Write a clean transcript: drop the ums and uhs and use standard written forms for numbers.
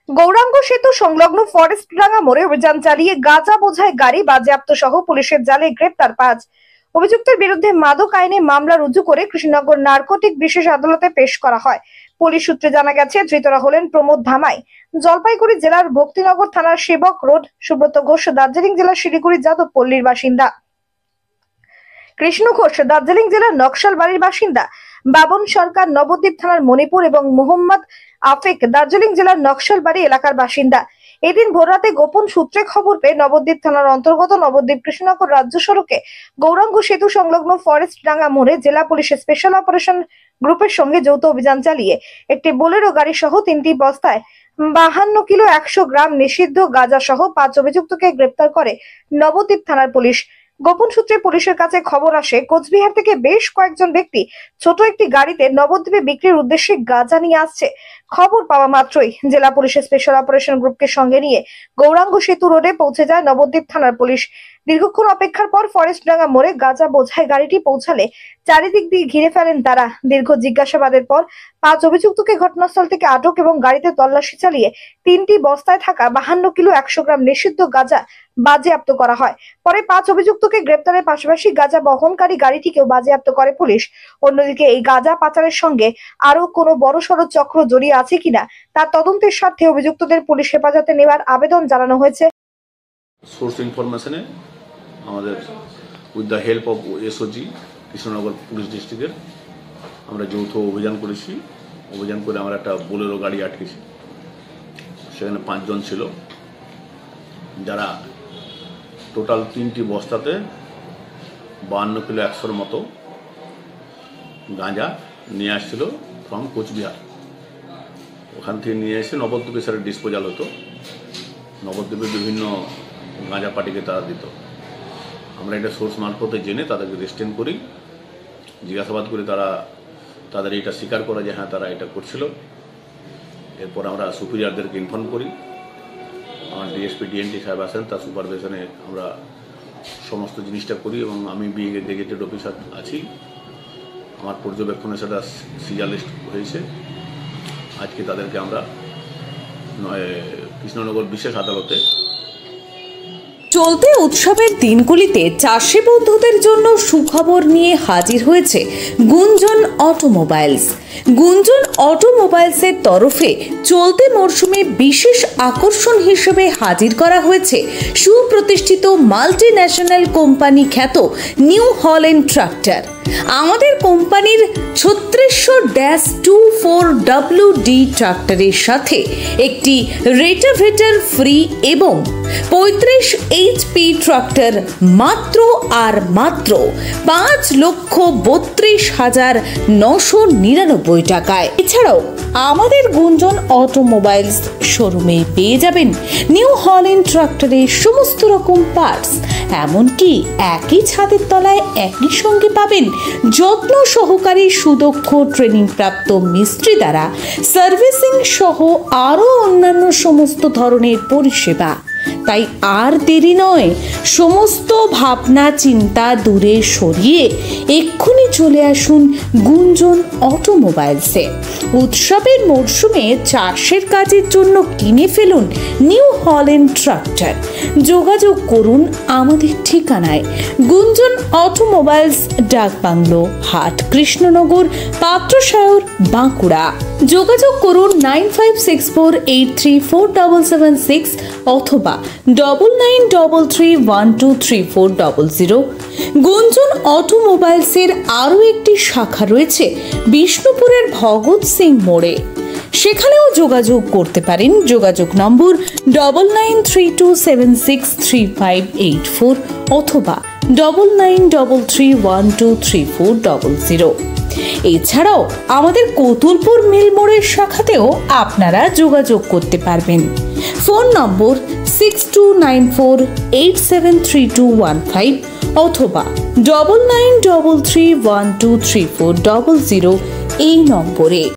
গৌরাঙ্গ সেতু সংলগ্ন ফরেস্টডাঙ্গা মোড়ে অভিযান চালিয়ে গাঁজা বোঝাই গাড়ি বাজেয়াপ্ত সহ পুলিশের জালে গ্রেপ্তার 5 অভিযুক্তের বিরুদ্ধে মাদক আইনে মামলা রুজু করে কৃষ্ণনগর নার্কোটিক বিশেষ আদালতে পেশ করা হয়। পুলিশ সূত্রে জানা গেছে, ধৃতরা হলেন প্রমোদ ধামাই, জলপাইগুড়ি জেলার ভক্তিনগর থানার সেবক রোড, সুব্রত ঘোষ দার্জিলিং জেলার শিলিগুড়ি যাদবপল্লীর বাসিন্দা, কৃষ্ণ ঘোষ দার্জিলিং জেলার নকশালবাড়ির বাসিন্দা, বাবন সরকার নবদ্বীপ থানার মণিপুর এবং মোহাম্মদ আফেক দার্জিলিং জেলার নকশালবাড়ি এলাকার বাসিন্দা। এদিন ভোররাতে গোপন সূত্রে খবর পেয়ে নবদ্বীপ থানার অন্তর্গত নবদ্বীপ কৃষ্ণনগর রাজ্য সড়কে গৌরাঙ্গ সেতু সংলগ্ন ফরেস্টডাঙ্গা মোড়ে জেলা পুলিশের স্পেশাল অপারেশন গ্রুপের সঙ্গে যৌথ অভিযান চালিয়ে একটি বোলেরো গাড়ি সহ 3টি বস্তায় 52 কিলো 100 গ্রাম নিষিদ্ধ গাঁজা সহ 5 অভিযুক্তকে গ্রেপ্তার করে নবদ্বীপ থানার পুলিশ। গোপন সূত্রে পুলিশের কাছে খবর আসে, কোচবিহার থেকে বেশ কয়েকজন ব্যক্তি ছোট একটি গাড়িতে নবদ্বীপে বিক্রির উদ্দেশ্যে গাঁজা নিয়ে আসছে। খবর পাওয়া মাত্রই জেলা পুলিশের স্পেশাল অপারেশন গ্রুপকে সঙ্গে নিয়ে গৌরাঙ্গ সেতু রোডে পৌঁছে যায় নবদ্বীপ থানার পুলিশ। দীর্ঘক্ষণ অপেক্ষার পর ফরেস্টডাঙ্গা মোড়ে গাঁজা বোঝাই গাড়িটি পৌঁছালে চারিদিক দিয়ে ঘিরে ফেলেন তারা। দীর্ঘ জিজ্ঞাসাবাদের পর 5 অভিযুক্তকে ঘটনাস্থল থেকে আটক এবং গাড়িতে তল্লাশি চালিয়ে 3টি বস্তায় থাকা 52 কিলো 100 গ্রাম নিষিদ্ধ গাঁজা বাজেয়াপ্ত করা হয়। পরে 5 অভিযুক্তকে গ্রেপ্তারের পাশাপাশি গাঁজা বহনকারী গাড়িটিকেও বাজেয়াপ্ত করে পুলিশ। অন্যদিকে এই গাঁজা পাচারের সঙ্গে আরো কোনো বড়সড় চক্র জড়িয়ে আছে কিনা তার তদন্তের স্বার্থে অভিযুক্তদের পুলিশ হেফাজতে নেওয়ার আবেদন জানানো হয়েছে। সোর্স ইনফরমেশনে আমাদের with the help of SOG Krishnanagar police ডিস্ট্রিক্টের আমরা যৌথ অভিযান করেছি। অভিযান করে আমরা একটা বোলেরো গাড়ি আটকেছি। সেখানে 5 জন ছিল, যারা টোটাল 3টি বস্তাতে 52 কিলো 100-র মতো গাঁজা নিয়ে আসছিল ফ্রম কোচবিহার। ওখান থেকে নিয়ে এসে নবদ্বীপে সেটা ডিসপোজাল হতো। নবদ্বীপে বিভিন্ন গাঁজা পার্টিকে তারা দিত। আমরা এটা সোর্স মারফতে জেনে তাদেরকে রেস্টেন করি, জিজ্ঞাসাবাদ করে তাদের এটা স্বীকার করে যে হ্যাঁ তারা এটা করছিল। এরপর আমরা সুপিরিয়রদেরকে ইনফর্ম করি। আমার ডিএসপি ডিএনটি সাহেব আসেন, তার সুপারভিশনে আমরা সমস্ত জিনিসটা করি এবং আমি বিং এ গেজেটেড অফিসার আছি। আমার পর্যবেক্ষণে সেটা সিজার লিস্ট হয়েছে। আজকে তাদেরকে আমরা কৃষ্ণনগর বিশেষ আদালতে। চলতি উৎসবের দিনগুলিতে চাষি বন্ধুদের জন্য সুখবর নিয়ে হাজির হয়েছে গুঞ্জন অটোমোবাইলস। গুঞ্জন অটোমোবাইলসের তরফে চলতি মরশুমে বিশেষ আকর্ষণ হিসেবে হাজির করা হয়েছে সুপ্রতিষ্ঠিত মাল্টি ন্যাশনাল কোম্পানি খ্যাত নিউ হল্যান্ড ট্রাক্টর। আমাদের কোম্পানির 3624WD ট্রাক্টরের সাথে একটি রেটাভেটার ফ্রি এবং 35 HP ট্রাক্টর মাত্র 5,32,999 টাকায়। এছাড়াও আমাদের গুঞ্জন অটোমোবাইলস শোরুমে পেয়ে যাবেন নিউ হল্যান্ড ট্রাক্টরের সমস্ত রকম পার্টস। এমনকি একই ছাদের তলায় একই সঙ্গে পাবেন যত্ন সহকারী সুদক্ষ ট্রেনিং প্রাপ্ত মিস্ত্রি দ্বারা সার্ভিসিং সহ আরও অন্যান্য সমস্ত ধরনের পরিষেবা। তাই আর দেরি নয়, সমস্ত ভাবনা চিন্তা দূরে সরিয়ে এক্ষুনি চলে আসুন গুঞ্জন অটোমোবাইলসে। উৎসবের মরশুমে চাষের কাজের জন্য কিনে ফেলুন নিউ হল্যান্ড ট্রাক্টর। যোগাযোগ করুন আমাদের ঠিকানায়, গুঞ্জন অটোমোবাইলস, ডাকবাংলো, হাট, কৃষ্ণনগর, পাত্রসায়র, বাঁকুড়া। যোগাযোগ করুন 9564834776 অথবা 9933123400। গুঞ্জন অটোমোবাইলসের আরও একটি শাখা রয়েছে বিষ্ণুপুরের ভগৎ সিং মোড়ে, সেখানেও যোগাযোগ করতে পারেন। যোগাযোগ নম্বর 9932763584 অথবা 9933123400। এছাড়াও আমাদের কতুলপুর মিল মোড়ের শাখাতেও আপনারা যোগাযোগ করতে পারবেন। ফোন নম্বর 6294873215 অথবা 9933123400 এই নম্বরে।